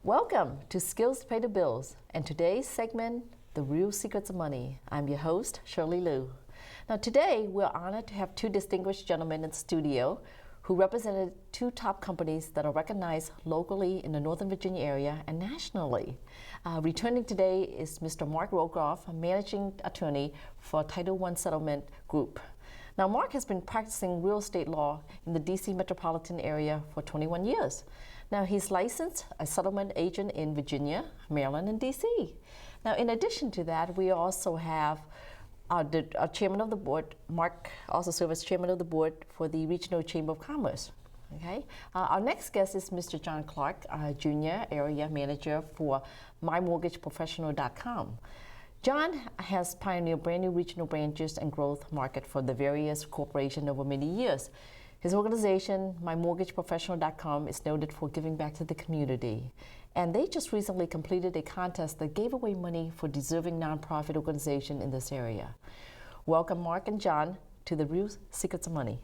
Welcome to Skills to Pay the Bills, and today's segment, The Real Secrets of Money. I'm your host, Shirley Liu. Now today, we're honored to have two distinguished gentlemen in the studio who represented two top companies that are recognized locally in the Northern Virginia area and nationally. Returning today is Mr. Mark Rogoff, a managing attorney for Title I Settlement Group. Now, Mark has been practicing real estate law in the DC metropolitan area for 21 years. Now, he's licensed a settlement agent in Virginia, Maryland, and DC. Now, in addition to that, we also have our chairman of the board. Mark also serves as chairman of the board for the Regional Chamber of Commerce. Okay. Our next guest is Mr. John Clark, Jr., area manager for MyMortgageProfessional.com. John has pioneered brand new regional branches and growth market for the various corporations over many years. His organization, MyMortgageProfessional.com, is noted for giving back to the community. And they just recently completed a contest that gave away money for deserving nonprofit organizations in this area. Welcome, Mark and John, to the Real Secrets of Money.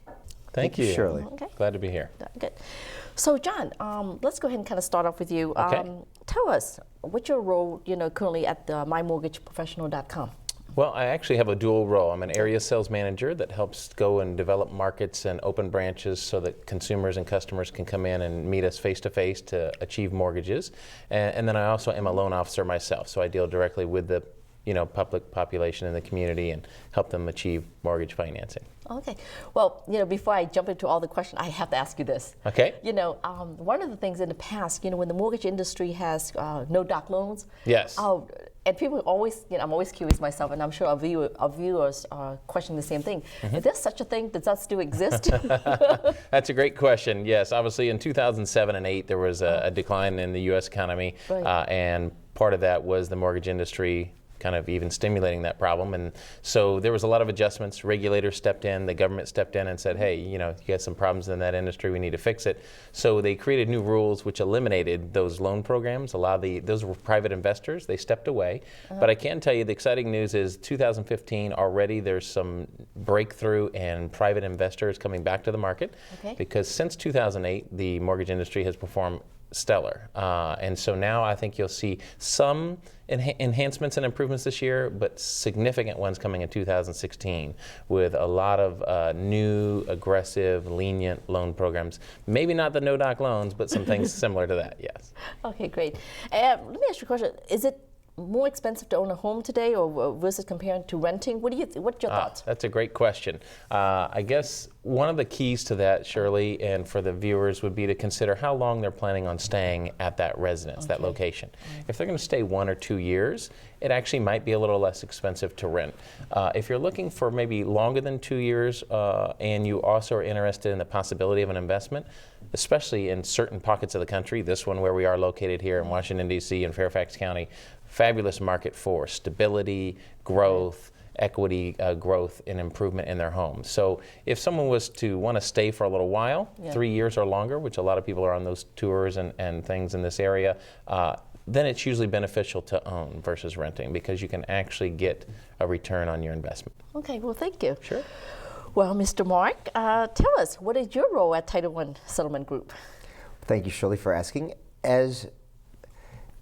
Thank you, Shirley. Okay. Glad to be here. Good. So, John, let's go ahead and kind of start off with you. Okay. Tell us, what's your role, currently at MyMortgageProfessional.com? Well, I actually have a dual role. I'm an area sales manager that helps go and develop markets and open branches so that consumers and customers can come in and meet us face to face to achieve mortgages. And then I also am a loan officer myself, so I deal directly with the public population in the community and help them achieve mortgage financing. Okay. Well, before I jump into all the questions, I have to ask you this. Okay. One of the things in the past, when the mortgage industry has no doc loans. Yes. And people always, I'm always curious myself, and I'm sure our viewers are questioning the same thing. Is there such a thing? Does that still exist? That's a great question. Yes, obviously in 2007 and 8, there was a decline in the U.S. economy, right. And part of that was the mortgage industry kind of even stimulating that problem. And so there was a lot of adjustments. Regulators stepped in, the government stepped in and said, hey, you got some problems in that industry, we need to fix it. So they created new rules which eliminated those loan programs. Those were private investors, they stepped away. But I can tell you the exciting news is 2015 already there's some breakthrough and private investors coming back to the market. Okay. Because since 2008, the mortgage industry has performed stellar. And so now I think you'll see some enhancements and improvements this year, but significant ones coming in 2016 with a lot of new, aggressive, lenient loan programs. Maybe not the no-doc loans, but some things similar to that, yes. Okay, great. Let me ask you a question. Is it more expensive to own a home today or versus comparing to renting? What's your thoughts? That's a great question. I guess one of the keys to that, Shirley, and for the viewers would be to consider how long they're planning on staying at that residence, that location. If they're going to stay 1 or 2 years, it actually might be a little less expensive to rent. If you're looking for maybe longer than 2 years and you also are interested in the possibility of an investment, especially in certain pockets of the country, this one where we are located here in Washington, D.C. and Fairfax County, fabulous market for stability, growth, equity growth and improvement in their home. So if someone was to want to stay for a little while, 3 years or longer, which a lot of people are on those tours and things in this area, then it's usually beneficial to own versus renting because you can actually get a return on your investment. Okay, well, thank you. Sure. Well, Mr. Mark, tell us, what is your role at Title I Settlement Group? Thank you, Shirley, for asking. As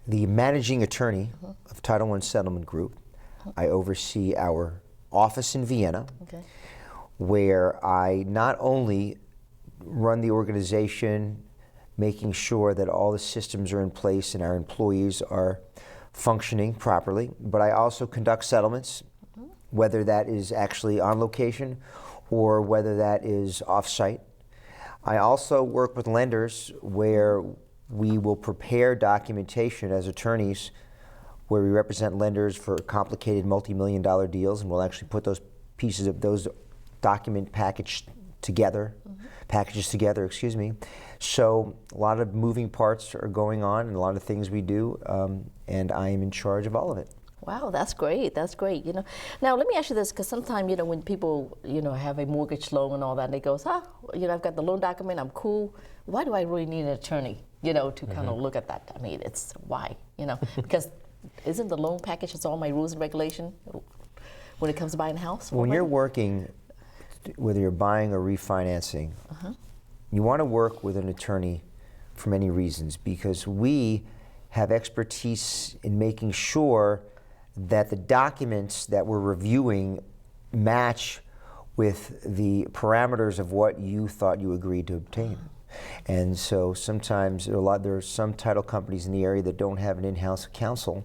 the managing attorney of Title I Settlement Group, I oversee our office in Vienna, where I not only run the organization, making sure that all the systems are in place and our employees are functioning properly, but I also conduct settlements, whether that is actually on location or whether that is off-site. I also work with lenders where we will prepare documentation as attorneys where we represent lenders for complicated multi-million-dollar deals, and we'll actually put those pieces of those document packages together, excuse me. So a lot of moving parts are going on and a lot of things we do, and I am in charge of all of it. Wow, that's great. That's great. Now let me ask you this, because sometimes when people have a mortgage loan and all that, and they go, I've got the loan document, I'm cool. Why do I really need an attorney, to kind of look at that? I mean, it's why, because isn't the loan package, it's all my rules and regulation when it comes to buying a house? When you're working, whether you're buying or refinancing, you want to work with an attorney for many reasons, because we have expertise in making sure that the documents that we're reviewing match with the parameters of what you thought you agreed to obtain. And so sometimes there are some title companies in the area that don't have an in-house counsel.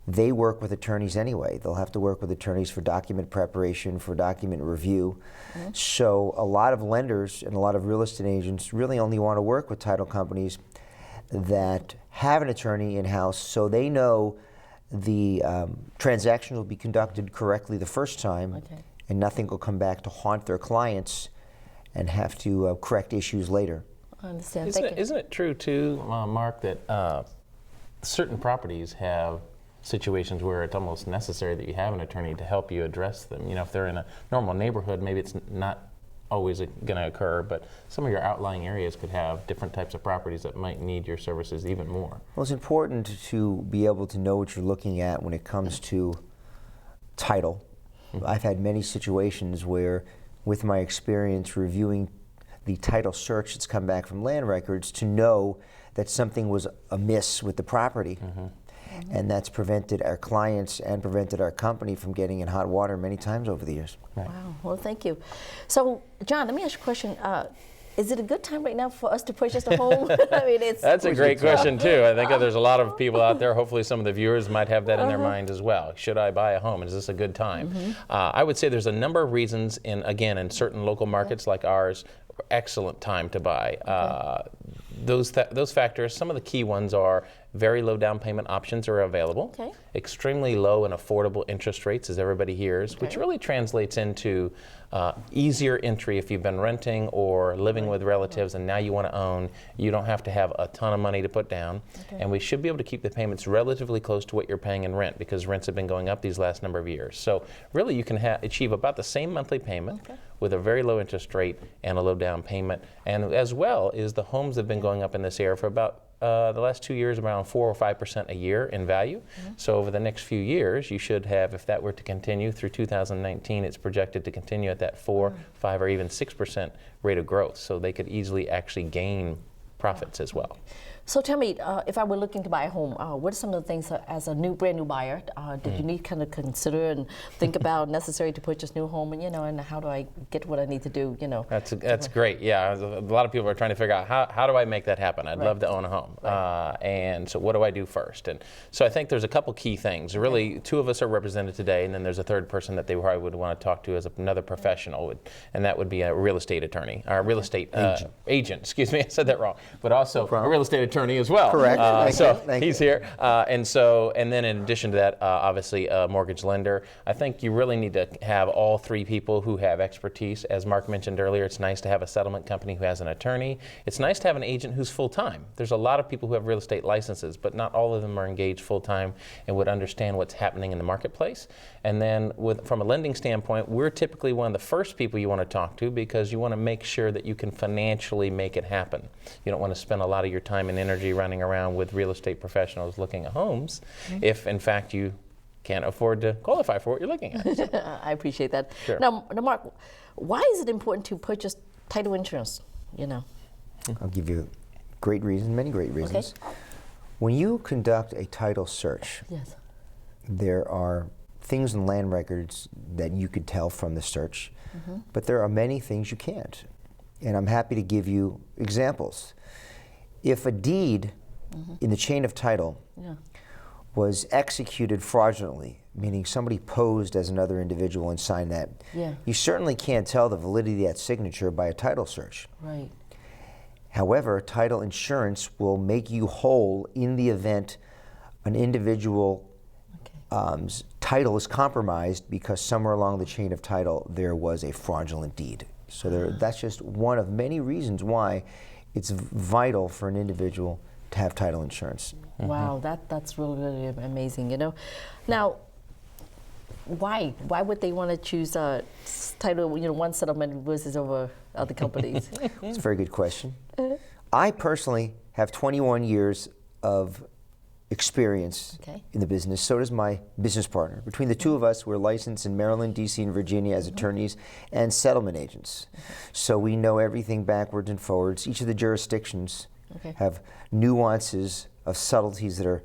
They work with attorneys anyway. They'll have to work with attorneys for document preparation, for document review. So a lot of lenders and a lot of real estate agents really only want to work with title companies that have an attorney in-house, so they know the transaction will be conducted correctly the first time, and nothing will come back to haunt their clients and have to correct issues later. I understand. Isn't it true too, Mark, that certain properties have situations where it's almost necessary that you have an attorney to help you address them? You know, if they're in a normal neighborhood, maybe it's not always going to occur, but some of your outlying areas could have different types of properties that might need your services even more. Well, it's important to be able to know what you're looking at when it comes to title. I've had many situations where, with my experience reviewing the title search that's come back from land records, to know that something was amiss with the property. And that's prevented our clients and prevented our company from getting in hot water many times over the years. Wow, well, thank you. So, John, let me ask you a question. Is it a good time right now for us to purchase a home? I mean, That's a great question, too. I think there's a lot of people out there, hopefully some of the viewers might have that in their mind as well. Should I buy a home? Is this a good time? I would say there's a number of reasons, in certain local markets like ours, excellent time to buy. Those factors, some of the key ones are very low down payment options are available, extremely low and affordable interest rates, as everybody hears, which really translates into easier entry if you've been renting or living with relatives and now you want to own. You don't have to have a ton of money to put down, and we should be able to keep the payments relatively close to what you're paying in rent, because rents have been going up these last number of years. So really you can achieve about the same monthly payment with a very low interest rate and a low down payment. And as well is the homes that have been going up in this area for about the last 2 years, around 4 or 5% a year in value. So over the next few years, you should have, if that were to continue through 2019, it's projected to continue at that 4, 5, or even 6% rate of growth. So they could easily actually gain profits as well. So tell me, if I were looking to buy a home, what are some of the things as a brand new buyer that you need to kind of consider and think about necessary to purchase new home, and and how do I get what I need to do, That's great. Yeah, a lot of people are trying to figure out how do I make that happen. I'd love to own a home, and so what do I do first? And so I think there's a couple key things. Really, two of us are represented today, and then there's a third person that they probably would want to talk to as another professional, and that would be a real estate attorney, or a real estate agent. Excuse me, I said that wrong. But also a real estate attorney as well. Correct. Thank he's you. Here. And then in addition to that, obviously a mortgage lender. I think you really need to have all three people who have expertise. As Mark mentioned earlier, it's nice to have a settlement company who has an attorney. It's nice to have an agent who's full-time. There's a lot of people who have real estate licenses, but not all of them are engaged full-time and would understand what's happening in the marketplace. And then from a lending standpoint, we're typically one of the first people you want to talk to, because you want to make sure that you can financially make it happen. You don't want to spend a lot of your time and energy running around with real estate professionals looking at homes if in fact you can't afford to qualify for what you're looking at. I appreciate that. Sure. Now, Mark, why is it important to purchase title insurance? I'll give you great reasons, many great reasons. When you conduct a title search, there are things in land records that you could tell from the search, but there are many things you can't. And I'm happy to give you examples. If a deed in the chain of title was executed fraudulently, meaning somebody posed as another individual and signed that, you certainly can't tell the validity of that signature by a title search. Right. However, title insurance will make you whole in the event an individual title is compromised because somewhere along the chain of title there was a fraudulent deed. So that's just one of many reasons why it's vital for an individual to have title insurance. Wow, that's really, really amazing. Now, why would they want to choose title, one settlement versus over other companies? It's a very good question. I personally have 21 years of experience in the business. So does my business partner. Between the two of us, we're licensed in Maryland, DC, and Virginia as attorneys and settlement agents. So we know everything backwards and forwards. Each of the jurisdictions have nuances of subtleties that are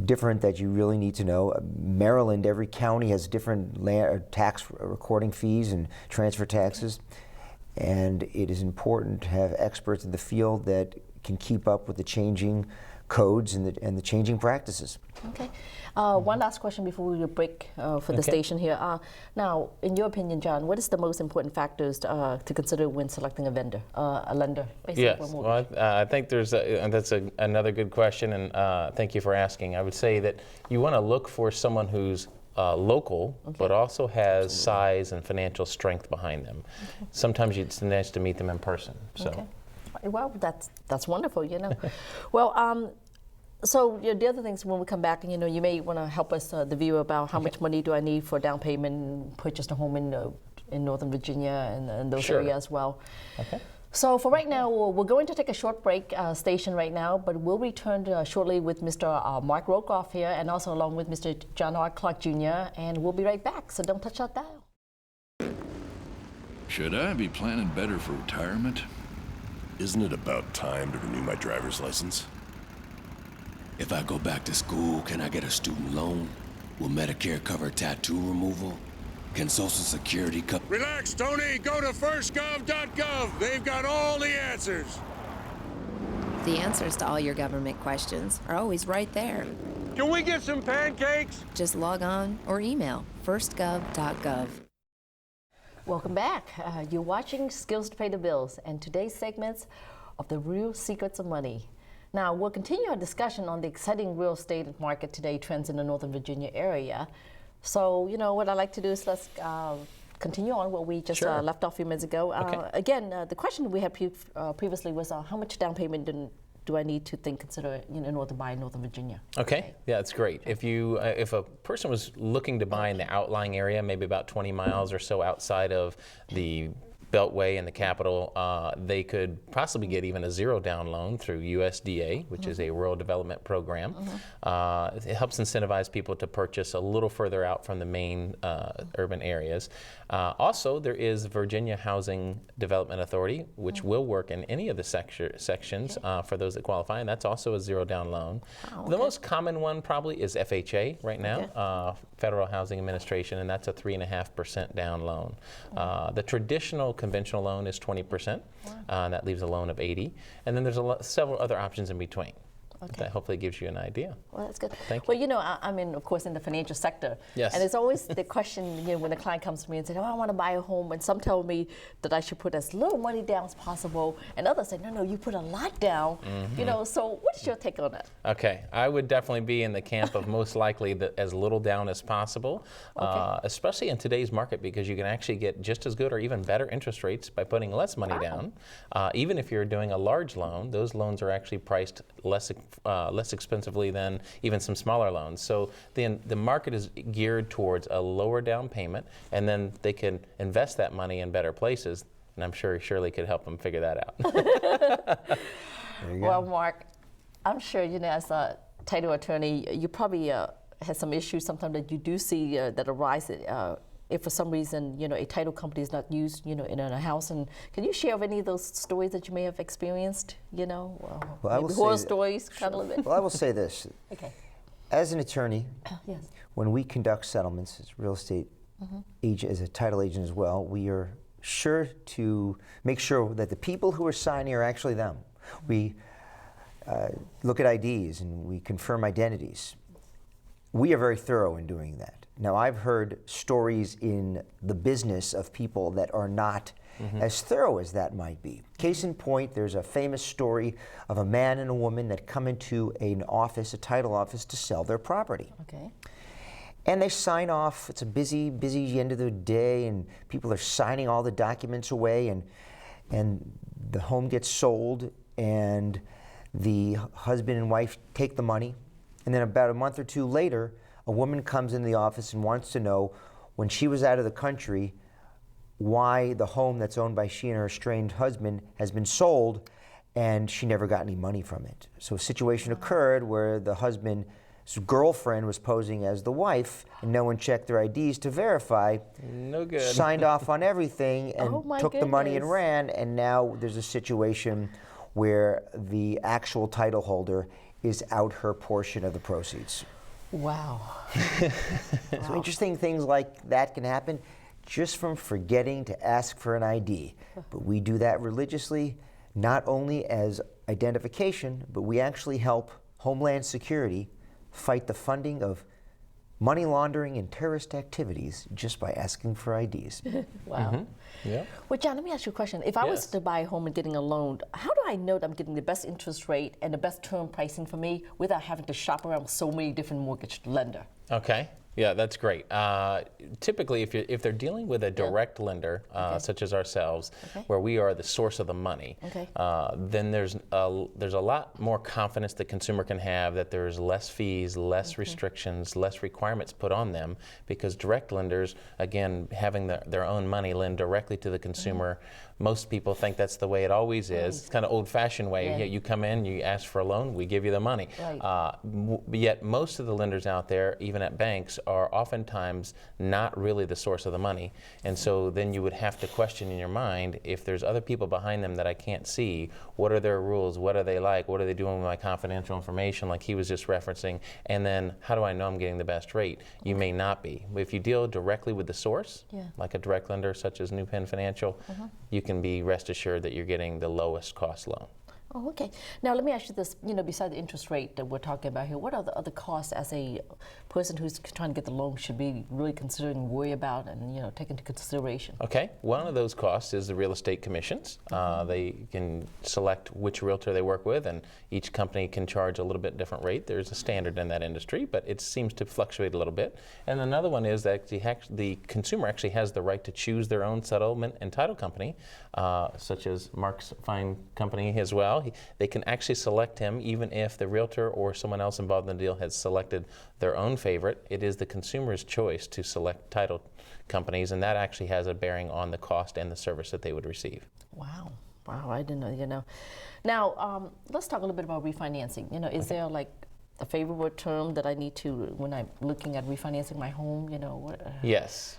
different that you really need to know. Maryland, every county has different tax recording fees and transfer taxes, and it is important to have experts in the field that can keep up with the changing codes and the changing practices. Okay. One last question before we break for the station here. Now, in your opinion, John, what is the most important factors to consider when selecting a vendor, a lender? Yes, well, I think that's another good question, and thank you for asking. I would say that you want to look for someone who's local, but also has size and financial strength behind them. Sometimes it's nice to meet them in person. So. Okay. Well, that's wonderful, you know. Well, so the other things when we come back, you know, you may want to help us, the viewer, about how much money do I need for down payment, purchase a home in Northern Virginia and those areas as well. Okay. So for right now, we're going to take a short break station right now, but we'll return shortly with Mr. Mark Rokoff here, and also along with Mr. John R. Clark Jr., and we'll be right back, so don't touch that dial. Should I be planning better for retirement? Isn't it about time to renew my driver's license? If I go back to school, can I get a student loan? Will Medicare cover tattoo removal? Can Social Security cover... Relax, Tony! Go to firstgov.gov! They've got all the answers! The answers to all your government questions are always right there. Can we get some pancakes? Just log on or email firstgov.gov. Welcome back. You're watching Skills to Pay the Bills, and today's segments of the real secrets of money. Now, we'll continue our discussion on the exciting real estate market today, trends in the Northern Virginia area. So, you know, what I'd like to do is let's continue on what we just left off a few minutes ago. Again, the question we had previously was how much down payment do I need to consider in order to buy in Northern Virginia? Okay, yeah, that's great. If a person was looking to buy in the outlying area, maybe about 20 miles or so outside of the Beltway and the capital, they could possibly get even a zero down loan through USDA, which is a rural development program. It helps incentivize people to purchase a little further out from the main urban areas. Also, there is Virginia Housing Development Authority, which will work in any of the sections for those that qualify, and that's also a zero down loan. The most common one probably is FHA right now, Federal Housing Administration, and that's a 3.5% down loan. The traditional conventional loan is 20%, and that leaves a loan of 80%. And then there's several other options in between. That hopefully gives you an idea. Well, that's good. Thank you. Well, you know, I'm in, of course, in the financial sector. Yes. And it's always the question, you know, when a client comes to me and says, oh, I want to buy a home, and some tell me that I should put as little money down as possible, and others say, no, you put a lot down. You know, so what's your take on that? Okay, I would definitely be in the camp of most likely as little down as possible, especially in today's market, because you can actually get just as good or even better interest rates by putting less money down. Even if you're doing a large loan, those loans are actually priced less expensively than even some smaller loans. So the market is geared towards a lower down payment, and then they can invest that money in better places. And I'm sure Shirley could help them figure that out. There you go. Well, Mark, I'm sure, you know, as a title attorney, you probably have some issues sometimes that you do see that arise if for some reason, you know, a title company is not used, you know, in a house. And can you share of any of those stories that you may have experienced, you know, well, I will horror say stories, kind of a bit? Well, I will say this. As an attorney, Yes. when we conduct settlements as real estate agent, as a title agent as well, we are sure to make sure that the people who are signing are actually them. We look at IDs and we confirm identities. We are very thorough in doing that. Now, I've heard stories in the business of people that are not as thorough as that might be. Case in point, there's a famous story of a man and a woman that come into an office, a title office, to sell their property. Okay. And they sign off. It's a busy, busy end of the day, and people are signing all the documents away, and the home gets sold, and the husband and wife take the money. And then about a month or two later, a woman comes into the office and wants to know, when she was out of the country, why the home that's owned by she and her estranged husband has been sold, and she never got any money from it. So a situation occurred where the husband's girlfriend was posing as the wife, and no one checked their IDs to verify. No good. Signed off on everything and Oh, my took the money and goodness. ran, and now there's a situation where the actual title holder is out her portion of the proceeds. Wow. So interesting things like that can happen just from forgetting to ask for an ID. But we do that religiously, not only as identification, but we actually help Homeland Security fight the funding of money laundering and terrorist activities just by asking for IDs. Wow. Yeah. Well, John, let me ask you a question. If I was to buy a home and getting a loan, how do I know that I'm getting the best interest rate and the best term pricing for me without having to shop around with so many different mortgage lender? Okay. Yeah, that's great. Typically, if they're dealing with a direct lender, such as ourselves, where we are the source of the money, then there's a lot more confidence the consumer can have that there's less fees, less restrictions, less requirements put on them, because direct lenders, again, having their own money lend directly to the consumer. Most people think that's the way it always is. It's kind of old-fashioned way. Yeah, you come in, you ask for a loan, we give you the money. Yet most of the lenders out there, even at banks, are oftentimes not really the source of the money. And so then you would have to question in your mind, if there's other people behind them that I can't see, what are their rules, what are they like, what are they doing with my confidential information like he was just referencing, and then how do I know I'm getting the best rate? You may not be. But if you deal directly with the source, like a direct lender such as New Penn Financial, you can be rest assured that you're getting the lowest cost loan. Oh, okay. Now let me ask you this, besides the interest rate that we're talking about here, what are the other costs as a person who's trying to get the loan should be really considering, worry about, and take into consideration? Okay, one of those costs is the real estate commissions. They can select which realtor they work with, and each company can charge a little bit different rate. There's a standard in that industry, but it seems to fluctuate a little bit. And another one is that the consumer actually has the right to choose their own settlement and title company, such as Mark's fine company as well. They can actually select him even if the realtor or someone else involved in the deal has selected their own favorite. It is the consumer's choice to select title companies, and that actually has a bearing on the cost and the service that they would receive. Wow. Wow, I didn't know, Now, let's talk a little bit about refinancing. Is there like a favorable term that I need to, when I'm looking at refinancing my home, Yes.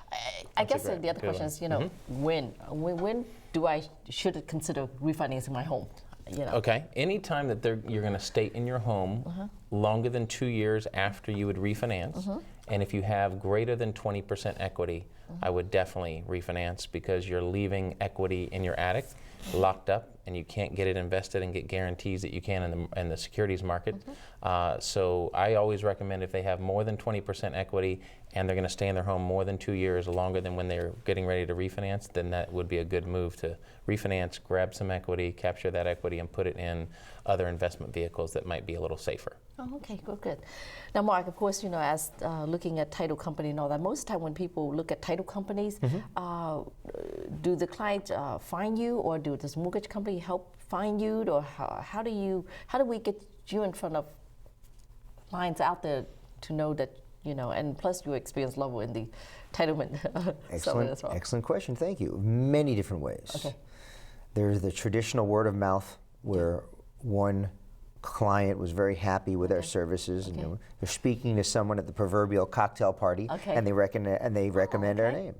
I guess the other question is, when should I consider refinancing my home? Okay, anytime that you're going to stay in your home longer than 2 years after you would refinance, and if you have greater than 20% equity, I would definitely refinance, because you're leaving equity in your attic locked up, and you can't get it invested and get guarantees that you can in the securities market. So I always recommend, if they have more than 20% equity and they're going to stay in their home more than 2 years, longer than when they're getting ready to refinance, then that would be a good move to refinance, grab some equity, capture that equity, and put it in other investment vehicles that might be a little safer. Oh, okay, good. Now, Mark, of course, as looking at title company and all that, most of the time when people look at title companies, do the clients find you, or does mortgage company help find you, or how do we get you in front of clients out there to know that, and plus your experience level in the entitlement selling as well? Excellent question, thank you. Many different ways. Okay. There's the traditional word of mouth, where one client was very happy with our services, and they're speaking to someone at the proverbial cocktail party, and they recommend our name.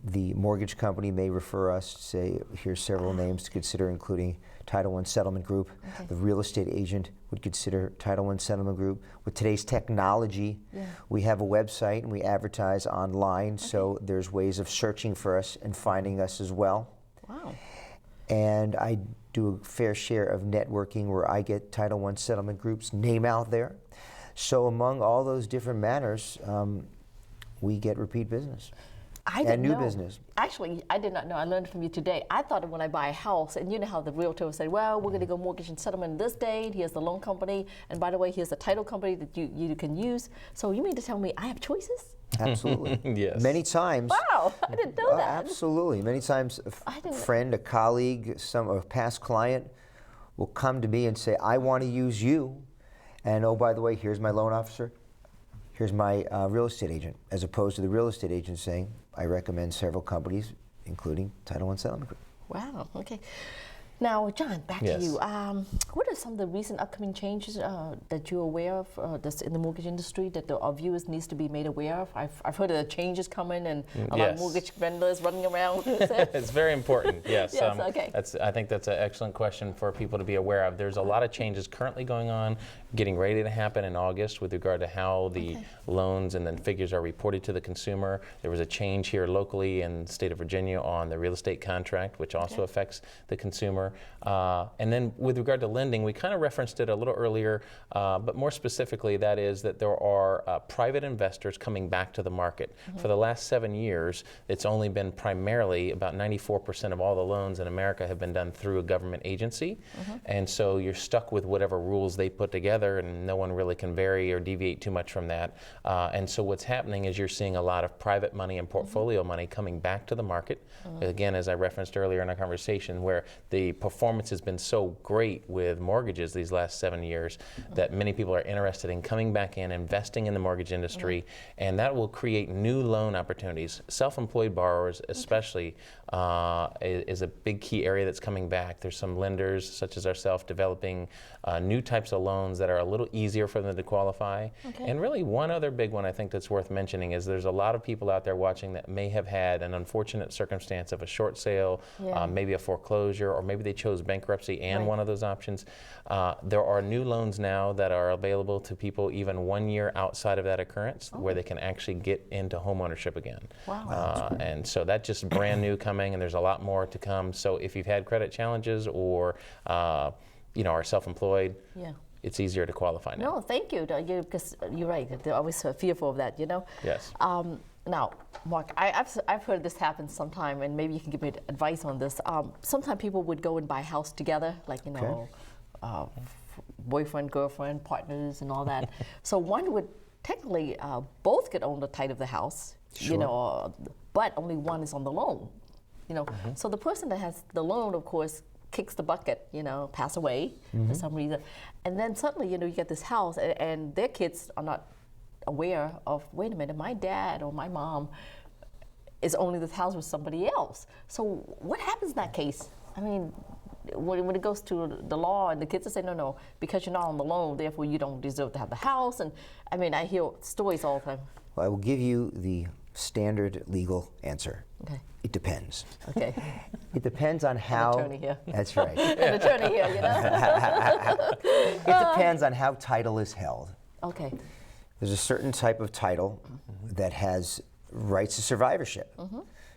The mortgage company may refer us, say, here's several names to consider, including Title I Settlement Group. The real estate agent would consider Title I Settlement Group. With today's technology, we have a website and we advertise online, so there's ways of searching for us and finding us as well. Wow. And I do a fair share of networking where I get Title I Settlement Group's name out there. So among all those different manners, we get repeat business. I didn't know. Business. Actually, I did not know. I learned from you today. I thought that when I buy a house, and you know how the realtor would say, well, we're going to go mortgage and settlement this date. Here's the loan company. And by the way, here's the title company that you can use. So you mean to tell me I have choices? Absolutely. Yes. Many times. Wow, I didn't know that. Absolutely. Many times a friend, a colleague, a past client will come to me and say, I want to use you. And oh, by the way, here's my loan officer. Here's my real estate agent, as opposed to the real estate agent saying, I recommend several companies, including Title I Settlement Group. Wow, okay. Now, John, back Yes. to you. What are some of the recent upcoming changes that you're aware of that's in the mortgage industry that our viewers needs to be made aware of? I've heard of the changes coming and a lot of mortgage vendors running around. It's very important, yes. Yes, okay. I think that's an excellent question for people to be aware of. There's a lot of changes currently going on, getting ready to happen in August with regard to how the loans and then figures are reported to the consumer. There was a change here locally in the state of Virginia on the real estate contract, which also affects the consumer. And then with regard to lending, we kind of referenced it a little earlier, but more specifically, that is that there are private investors coming back to the market. For the last 7 years, it's only been primarily about 94% of all the loans in America have been done through a government agency. And so you're stuck with whatever rules they put together, and no one really can vary or deviate too much from that. And so what's happening is you're seeing a lot of private money and portfolio money coming back to the market. Again, as I referenced earlier in our conversation, where the performance has been so great with mortgages these last 7 years that many people are interested in coming back in, investing in the mortgage industry, and that will create new loan opportunities. Self-employed borrowers especially is a big key area that's coming back. There's some lenders such as ourselves developing new types of loans that are a little easier for them to qualify. And really one other big one I think that's worth mentioning is there's a lot of people out there watching that may have had an unfortunate circumstance of a short sale, maybe a foreclosure, or maybe they chose bankruptcy and one of those options. There are new loans now that are available to people even 1 year outside of that occurrence where they can actually get into home ownership again. And so that's just brand new coming, and there's a lot more to come. So if you've had credit challenges or are self-employed, it's easier to qualify now. No, thank you, because you're right. They're always fearful of that, Yes. Now, Mark, I've heard this happen sometime, and maybe you can give me advice on this. Sometimes people would go and buy a house together, like, boyfriend, girlfriend, partners, and all that. So one would technically both could own the title of the house, but only one is on the loan, So the person that has the loan, of course, kicks the bucket, pass away for some reason. And then suddenly, you get this house, and their kids are not aware of, wait a minute, my dad or my mom is owning this house with somebody else. So what happens in that case? I mean, when it goes to the law and the kids say, no, because you're not on the loan, therefore you don't deserve to have the house. And I mean, I hear stories all the time. Well, I will give you the standard legal answer. It depends. It depends on how. An attorney here. That's right. An attorney here, It depends on how title is held. There's a certain type of title that has rights to survivorship.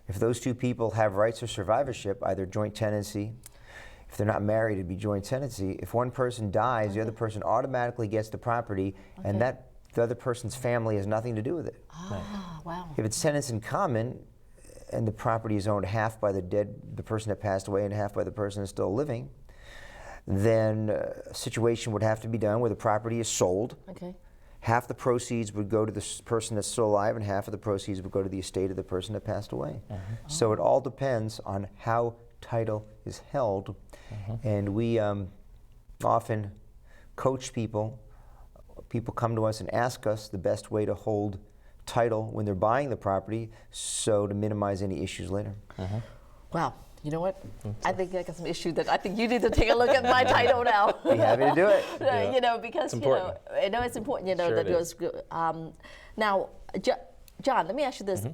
If those two people have rights to survivorship, either joint tenancy, if they're not married, it'd be joint tenancy. If one person dies, the other person automatically gets the property, and the other person's family has nothing to do with it. Wow. If it's tenants in common, and the property is owned half by the person that passed away and half by the person that's still living, then a situation would have to be done where the property is sold. Half the proceeds would go to the person that's still alive, and half of the proceeds would go to the estate of the person that passed away. So it all depends on how title is held. And we often coach people. People come to us and ask us the best way to hold title when they're buying the property, so to minimize any issues later. Wow. You know what? I think I got some issues that I think you need to take a look at my title now. Be happy to do it. Because it's I know it's important. Sure that it goes good. Now, John, let me ask you this.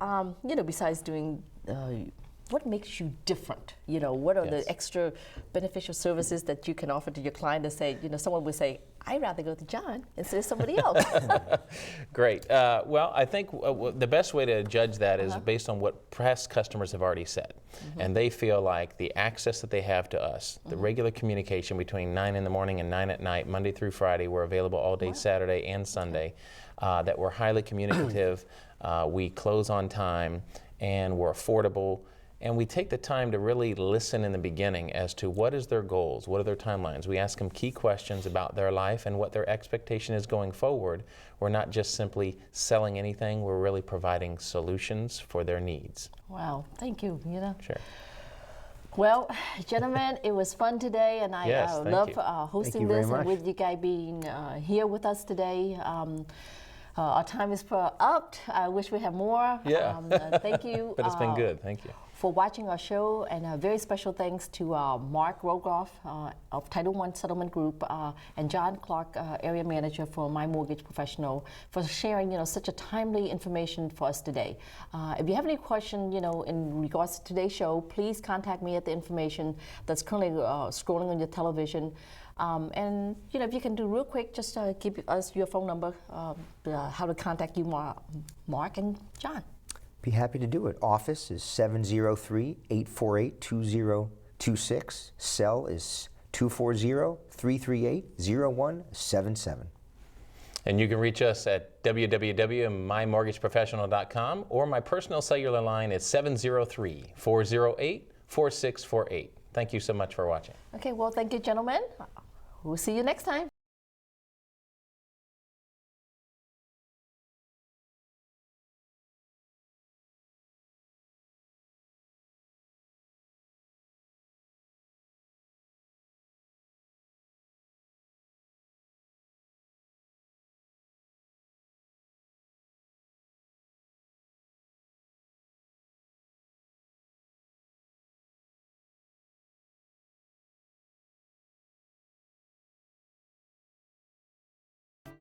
Besides doing, what makes you different? What are the extra beneficial services that you can offer to your client to say, someone would say, I'd rather go to John instead of somebody else. Great. Well, I think the best way to judge that is based on what past customers have already said. And they feel like the access that they have to us, the regular communication between 9 in the morning and 9 at night, Monday through Friday, we're available all day Saturday and Sunday, that we're highly communicative, we close on time, and we're affordable. And we take the time to really listen in the beginning as to what is their goals, what are their timelines. We ask them key questions about their life and what their expectation is going forward. We're not just simply selling anything, we're really providing solutions for their needs. Wow, thank you. Sure. Well, gentlemen, it was fun today, and I love hosting this and with you guys being here with us today. Our time is up. I wish we had more. Yeah. Thank you. But it's been good. Thank you. for watching our show, and a very special thanks to Mark Rogoff of Title I Settlement Group and John Clark, Area Manager for My Mortgage Professional, for sharing such a timely information for us today. If you have any question in regards to today's show, please contact me at the information that's currently scrolling on your television. And if you can do real quick, just give us your phone number, how to contact you, Mark and John. Be happy to do it. Office is 703-848-2026. Cell is 240-338-0177. And you can reach us at www.mymortgageprofessional.com, or my personal cellular line is 703-408-4648. Thank you so much for watching. Okay, well, thank you, gentlemen. We'll see you next time.